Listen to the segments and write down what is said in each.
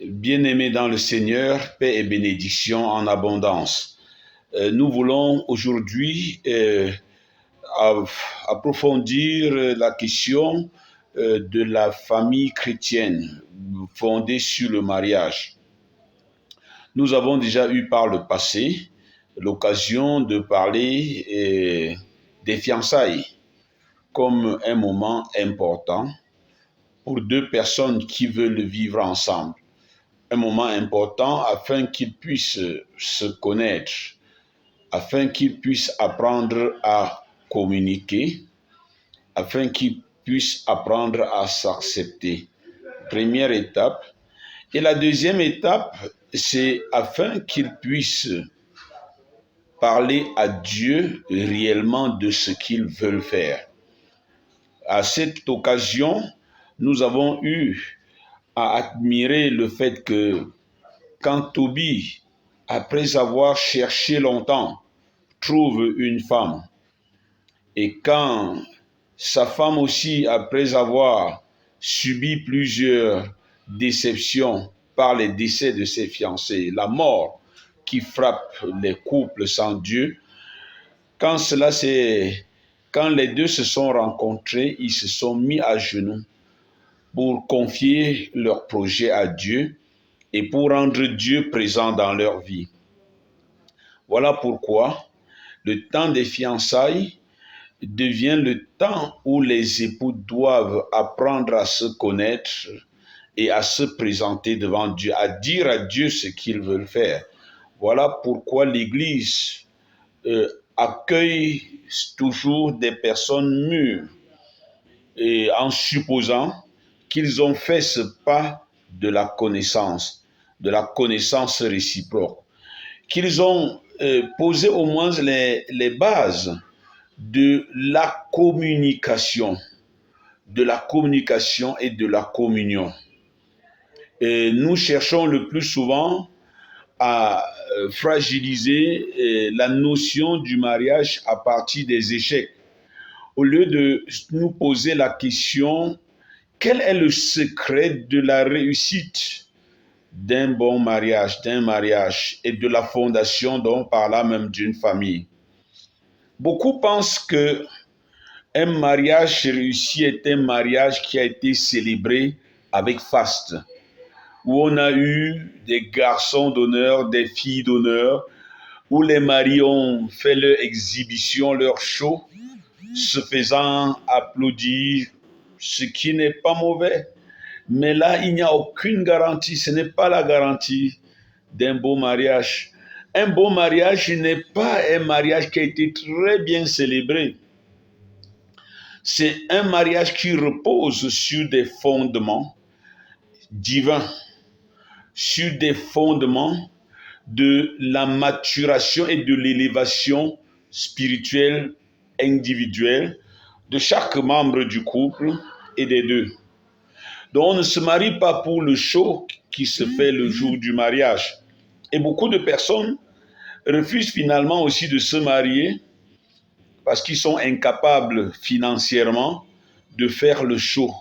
Bien-aimés dans le Seigneur, paix et bénédiction en abondance. Nous voulons aujourd'hui approfondir la question de la famille chrétienne fondée sur le mariage. Nous avons déjà eu par le passé l'occasion de parler des fiançailles comme un moment important pour deux personnes qui veulent vivre ensemble. Un moment important afin qu'ils puissent se connaître, afin qu'ils puissent apprendre à communiquer, afin qu'ils puissent apprendre à s'accepter. Première étape. Et la deuxième étape, c'est afin qu'ils puissent parler à Dieu réellement de ce qu'ils veulent faire. À cette occasion, nous avons eu à admirer le fait que quand Tobie, après avoir cherché longtemps, trouve une femme, et quand sa femme aussi, après avoir subi plusieurs déceptions par les décès de ses fiancés, la mort qui frappe les couples sans Dieu, quand les deux se sont rencontrés, ils se sont mis à genoux pour confier leur projet à Dieu et pour rendre Dieu présent dans leur vie. Voilà pourquoi le temps des fiançailles devient le temps où les époux doivent apprendre à se connaître et à se présenter devant Dieu, à dire à Dieu ce qu'ils veulent faire. Voilà pourquoi l'Église accueille toujours des personnes mûres et en supposant qu'ils ont fait ce pas de la connaissance réciproque, qu'ils ont posé au moins les bases de la communication et de la communion. Et nous cherchons le plus souvent à fragiliser la notion du mariage à partir des échecs, au lieu de nous poser la question: quel est le secret de la réussite d'un bon mariage, d'un mariage et de la fondation, donc par là même d'une famille? Beaucoup pensent que un mariage réussi est un mariage qui a été célébré avec faste, où on a eu des garçons d'honneur, des filles d'honneur, où les maris ont fait leur exhibition, leur show, se faisant applaudir, ce qui n'est pas mauvais. Mais là, il n'y a aucune garantie. Ce n'est pas la garantie d'un beau mariage. Un beau mariage n'est pas un mariage qui a été très bien célébré. C'est un mariage qui repose sur des fondements divins, sur des fondements de la maturation et de l'élévation spirituelle individuelle de chaque membre du couple et des deux. Donc on ne se marie pas pour le show qui se fait le jour du mariage. Et beaucoup de personnes refusent finalement aussi de se marier parce qu'ils sont incapables financièrement de faire le show.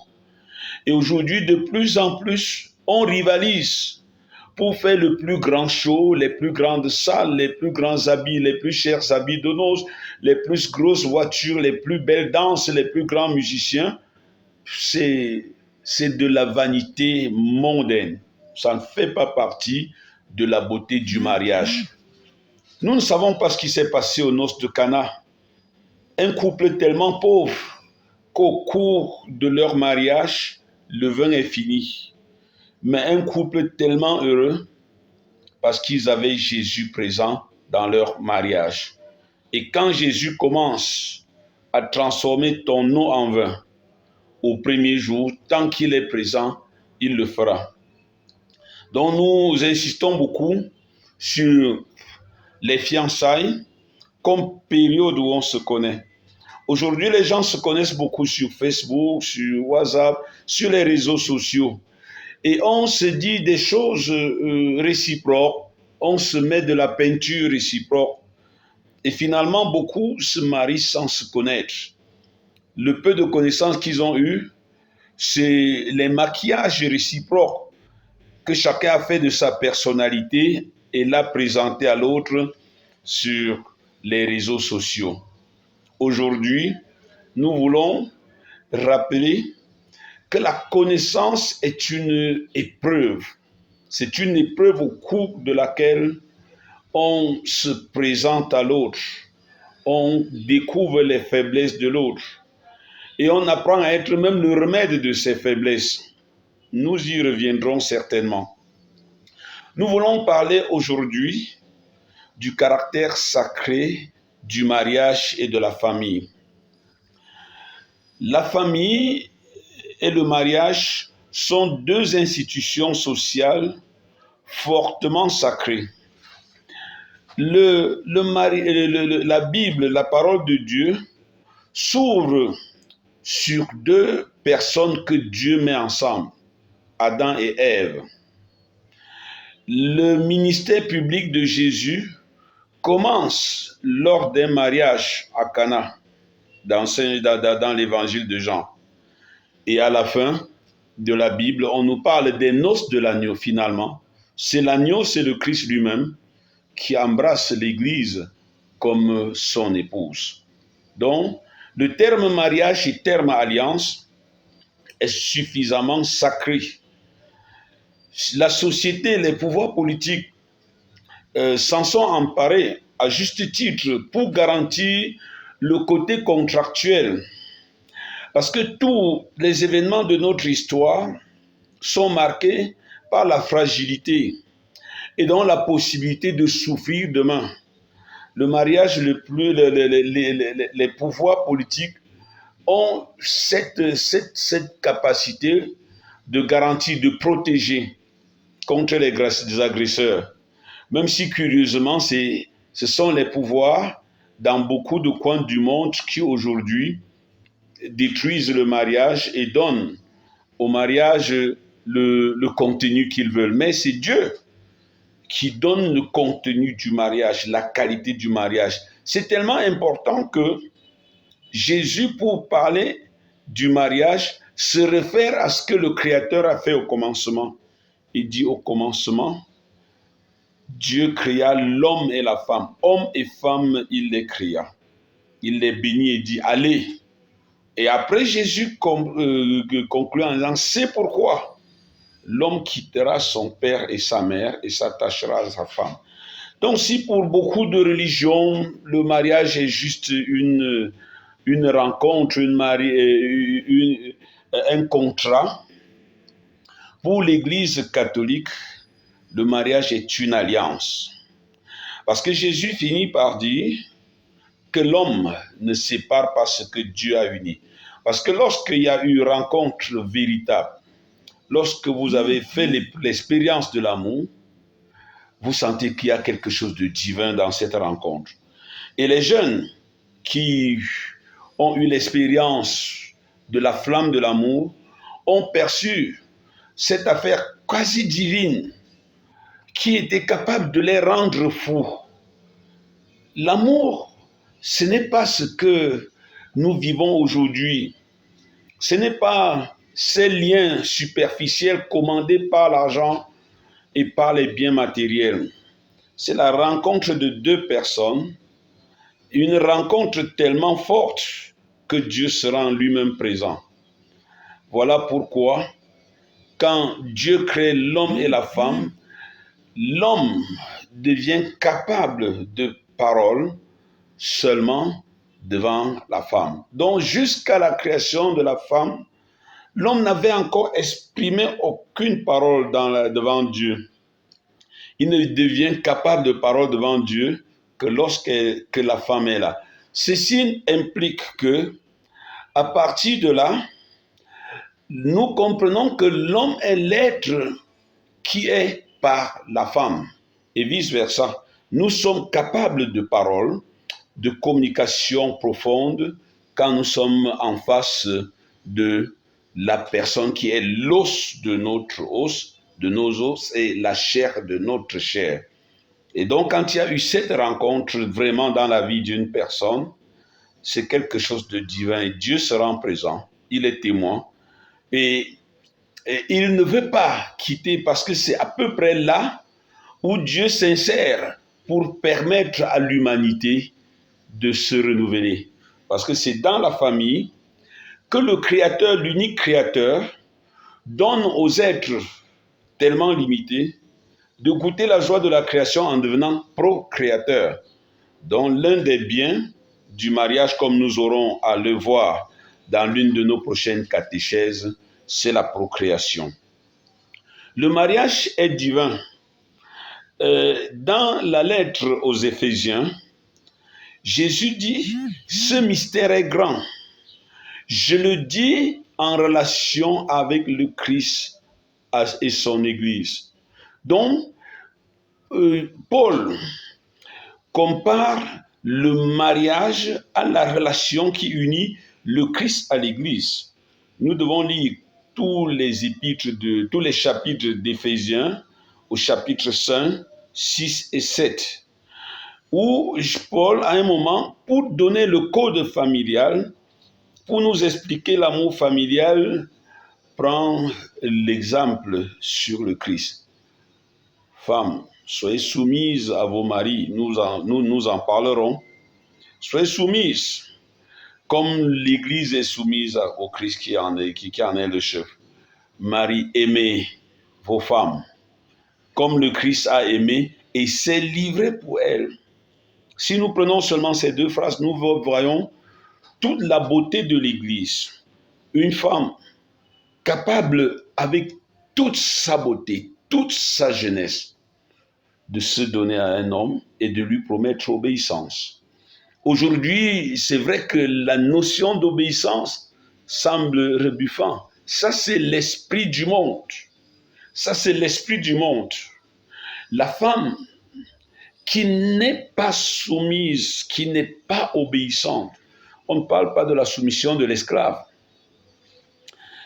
Et aujourd'hui, de plus en plus, on rivalise pour faire le plus grand show, les plus grandes salles, les plus grands habits, les plus chers habits de noces, les plus grosses voitures, les plus belles danses, les plus grands musiciens. C'est de la vanité mondaine. Ça ne fait pas partie de la beauté du mariage. Nous ne savons pas ce qui s'est passé aux noces de Cana. Un couple tellement pauvre qu'au cours de leur mariage, le vin est fini. Mais un couple tellement heureux parce qu'ils avaient Jésus présent dans leur mariage. Et quand Jésus commence à transformer ton eau en vin, au premier jour, tant qu'il est présent, il le fera. Donc nous insistons beaucoup sur les fiançailles comme période où on se connaît. Aujourd'hui, les gens se connaissent beaucoup sur Facebook, sur WhatsApp, sur les réseaux sociaux. Et on se dit des choses réciproques, on se met de la peinture réciproque. Et finalement, beaucoup se marient sans se connaître. Le peu de connaissances qu'ils ont eues, c'est les maquillages réciproques. que chacun a fait de sa personnalité et l'a présenté à l'autre sur les réseaux sociaux. Aujourd'hui, nous voulons rappeler que la connaissance est une épreuve. C'est une épreuve au cours de laquelle on se présente à l'autre, on découvre les faiblesses de l'autre et on apprend à être même le remède de ces faiblesses. Nous y reviendrons certainement. Nous voulons parler aujourd'hui du caractère sacré du mariage et de la famille. La famille et le mariage sont deux institutions sociales fortement sacrées. La Bible, la parole de Dieu, s'ouvre sur deux personnes que Dieu met ensemble, Adam et Ève. Le ministère public de Jésus commence lors d'un mariage à Cana, dans l'évangile de Jean. Et à la fin de la Bible, on nous parle des noces de l'agneau finalement. C'est l'agneau, c'est le Christ lui-même qui embrasse l'Église comme son épouse. Donc, le terme mariage et terme alliance est suffisamment sacré. La société, les pouvoirs politiques s'en sont emparés à juste titre pour garantir le côté contractuel. Parce que tous les événements de notre histoire sont marqués par la fragilité et donc la possibilité de souffrir demain. Le mariage, les pouvoirs politiques ont cette capacité de garantir, de protéger contre les agresseurs. Même si curieusement, ce sont les pouvoirs dans beaucoup de coins du monde qui aujourd'hui détruisent le mariage et donnent au mariage le contenu qu'ils veulent. Mais c'est Dieu qui donne le contenu du mariage, la qualité du mariage. C'est tellement important que Jésus, pour parler du mariage, se réfère à ce que le Créateur a fait au commencement. Il dit au commencement, Dieu créa l'homme et la femme. Homme et femme, il les créa. Il les bénit et dit, allez. Et après, Jésus conclut en disant, c'est pourquoi l'homme quittera son père et sa mère et s'attachera à sa femme. Donc, si pour beaucoup de religions, le mariage est juste une rencontre, un contrat, pour l'Église catholique, le mariage est une alliance. Parce que Jésus finit par dire que l'homme ne sépare pas ce que Dieu a uni. Parce que lorsqu'il y a eu rencontre véritable, lorsque vous avez fait l'expérience de l'amour, vous sentez qu'il y a quelque chose de divin dans cette rencontre. Et les jeunes qui ont eu l'expérience de la flamme de l'amour ont perçu cette affaire quasi divine qui était capable de les rendre fous. L'amour, ce n'est pas ce que nous vivons aujourd'hui. Ce n'est pas ces liens superficiels commandés par l'argent et par les biens matériels. C'est la rencontre de deux personnes, une rencontre tellement forte que Dieu sera en lui-même présent. Voilà pourquoi, quand Dieu crée l'homme et la femme, l'homme devient capable de parole seulement devant la femme. Donc, jusqu'à la création de la femme, l'homme n'avait encore exprimé aucune parole devant Dieu. Il ne devient capable de parole devant Dieu que lorsque la femme est là. Ceci implique que, à partir de là, nous comprenons que l'homme est l'être qui est par la femme et vice-versa. Nous sommes capables de parole, de communication profonde quand nous sommes en face de la personne qui est l'os de notre os, de nos os et la chair de notre chair. Et donc, quand il y a eu cette rencontre vraiment dans la vie d'une personne, c'est quelque chose de divin et Dieu se rend présent, il est témoin. Et Et il ne veut pas quitter parce que c'est à peu près là où Dieu s'insère pour permettre à l'humanité de se renouveler. Parce que c'est dans la famille que le Créateur, l'unique Créateur, donne aux êtres tellement limités de goûter la joie de la création en devenant procréateur. Donc l'un des biens du mariage, comme nous aurons à le voir dans l'une de nos prochaines catéchèses, c'est la procréation. Le mariage est divin. Dans la lettre aux Éphésiens, Jésus dit, ce mystère est grand. Je le dis en relation avec le Christ et son Église. Donc, Paul compare le mariage à la relation qui unit le Christ à l'Église. Nous devons lire tous les chapitres d'Éphésiens au chapitre 5, 6 et 7, où Paul, à un moment, pour donner le code familial, pour nous expliquer l'amour familial, prend l'exemple sur le Christ. Femmes, soyez soumises à vos maris, nous en parlerons. Soyez soumises, comme l'Église est soumise au Christ qui en est le chef. Marie, aimez vos femmes, comme le Christ a aimé et s'est livré pour elles. Si nous prenons seulement ces deux phrases, nous voyons toute la beauté de l'Église. Une femme capable, avec toute sa beauté, toute sa jeunesse, de se donner à un homme et de lui promettre obéissance. Aujourd'hui, c'est vrai que la notion d'obéissance semble rebuffante. Ça, c'est l'esprit du monde. Ça, c'est l'esprit du monde. La femme qui n'est pas soumise, qui n'est pas obéissante, on ne parle pas de la soumission de l'esclave.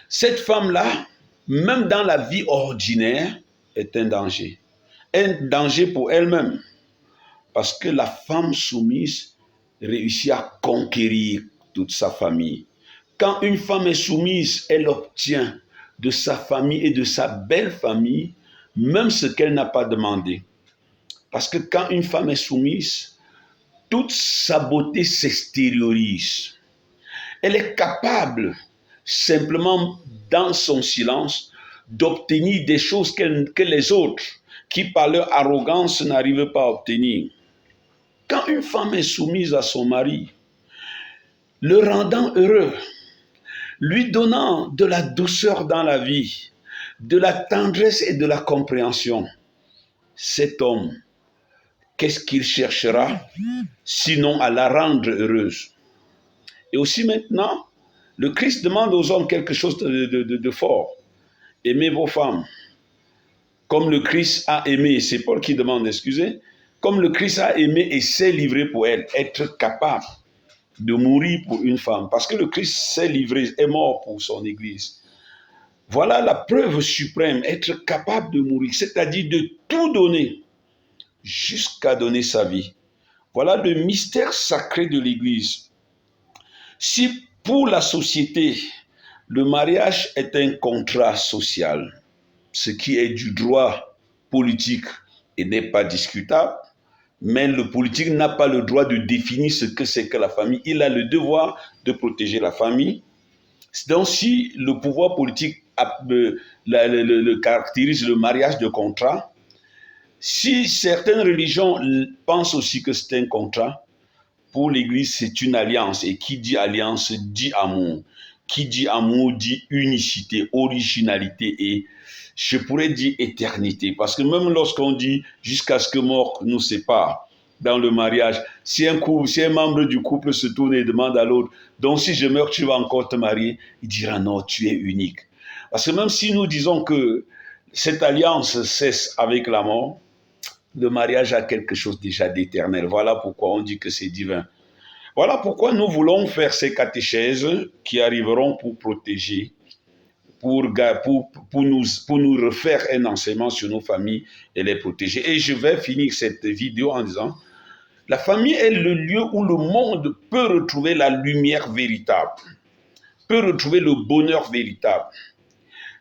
Cette femme-là, même dans la vie ordinaire, est un danger. Un danger pour elle-même. Parce que la femme soumise réussit à conquérir toute sa famille. Quand une femme est soumise, elle obtient de sa famille et de sa belle famille même ce qu'elle n'a pas demandé. Parce que quand une femme est soumise, toute sa beauté s'extériorise. Elle est capable, simplement dans son silence, d'obtenir des choses que les autres, qui par leur arrogance n'arrivent pas à obtenir. Quand une femme est soumise à son mari, le rendant heureux, lui donnant de la douceur dans la vie, de la tendresse et de la compréhension, cet homme, qu'est-ce qu'il cherchera sinon à la rendre heureuse? Et aussi maintenant, le Christ demande aux hommes quelque chose de fort. Aimez vos femmes, comme le Christ a aimé. C'est Paul qui demande, excusez, comme le Christ a aimé et s'est livré pour elle, être capable de mourir pour une femme, parce que le Christ s'est livré, est mort pour son Église. Voilà la preuve suprême, être capable de mourir, c'est-à-dire de tout donner, jusqu'à donner sa vie. Voilà le mystère sacré de l'Église. Si pour la société, le mariage est un contrat social, ce qui est du droit politique et n'est pas discutable, mais le politique n'a pas le droit de définir ce que c'est que la famille. Il a le devoir de protéger la famille. Donc si le pouvoir politique caractérise le mariage de contrat, si certaines religions pensent aussi que c'est un contrat, pour l'Église, c'est une alliance. Et qui dit alliance dit amour. Qui dit amour dit unicité, originalité et, je pourrais dire, éternité. Parce que même lorsqu'on dit jusqu'à ce que mort nous sépare dans le mariage, si un membre du couple se tourne et demande à l'autre, donc si je meurs, tu vas encore te marier, il dira non, tu es unique. Parce que même si nous disons que cette alliance cesse avec la mort, le mariage a quelque chose déjà d'éternel. Voilà pourquoi on dit que c'est divin. Voilà pourquoi nous voulons faire ces catéchèses qui arriveront pour protéger, pour nous refaire un enseignement sur nos familles et les protéger. Et je vais finir cette vidéo en disant, la famille est le lieu où le monde peut retrouver la lumière véritable, peut retrouver le bonheur véritable.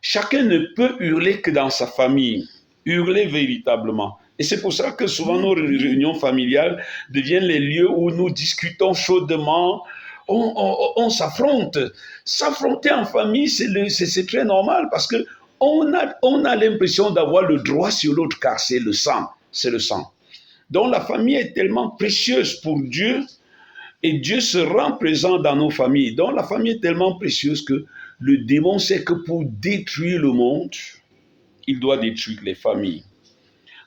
chacun ne peut hurler que dans sa famille, hurler véritablement. Et c'est pour ça que souvent nos réunions familiales deviennent les lieux où nous discutons chaudement, on s'affronte. S'affronter en famille, c'est très normal parce que on a l'impression d'avoir le droit sur l'autre car c'est le sang, c'est le sang. Donc la famille est tellement précieuse pour Dieu et Dieu se rend présent dans nos familles. Donc la famille est tellement précieuse que le démon sait que pour détruire le monde, il doit détruire les familles.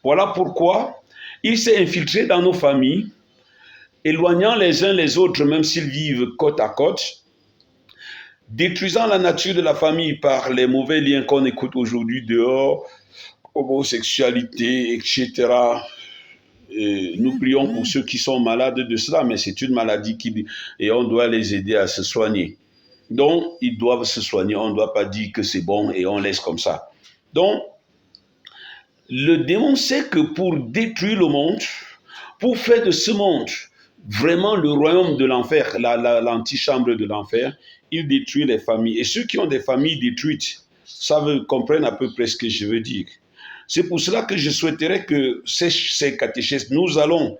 Voilà pourquoi il s'est infiltré dans nos familles, éloignant les uns les autres, même s'ils vivent côte à côte, détruisant la nature de la famille par les mauvais liens qu'on écoute aujourd'hui dehors, homosexualité, etc. Et nous prions pour ceux qui sont malades de cela, mais c'est une maladie et on doit les aider à se soigner. Donc, ils doivent se soigner, on ne doit pas dire que c'est bon et on laisse comme ça. Donc, le démon sait que pour détruire le monde, pour faire de ce monde vraiment le royaume de l'enfer, l'antichambre de l'enfer, il détruit les familles. Et ceux qui ont des familles détruites comprennent à peu près ce que je veux dire. C'est pour cela que je souhaiterais que ces catéchèses, nous allons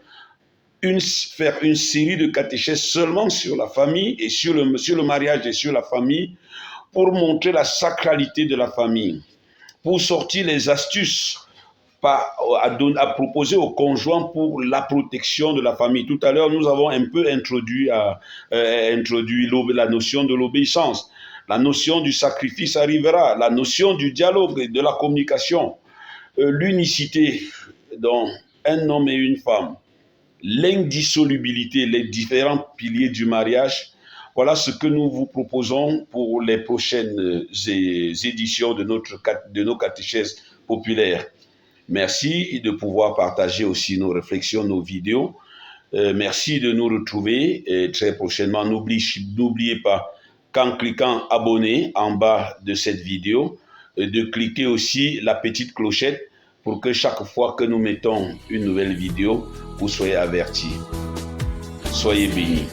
faire une série de catéchèses seulement sur la famille et sur le mariage et sur la famille pour montrer la sacralité de la famille, pour sortir les astuces à proposer aux conjoints pour la protection de la famille. Tout à l'heure, nous avons un peu introduit la notion de l'obéissance. La notion du sacrifice arrivera, la notion du dialogue et de la communication, l'unicité dans un homme et une femme, l'indissolubilité, les différents piliers du mariage. Voilà ce que nous vous proposons pour les prochaines éditions de nos catéchèses populaires. Merci de pouvoir partager aussi nos réflexions, nos vidéos. Merci de nous retrouver très prochainement. N'oubliez pas qu'en cliquant abonner en bas de cette vidéo, de cliquer aussi la petite clochette pour que chaque fois que nous mettons une nouvelle vidéo, vous soyez avertis. Soyez bénis.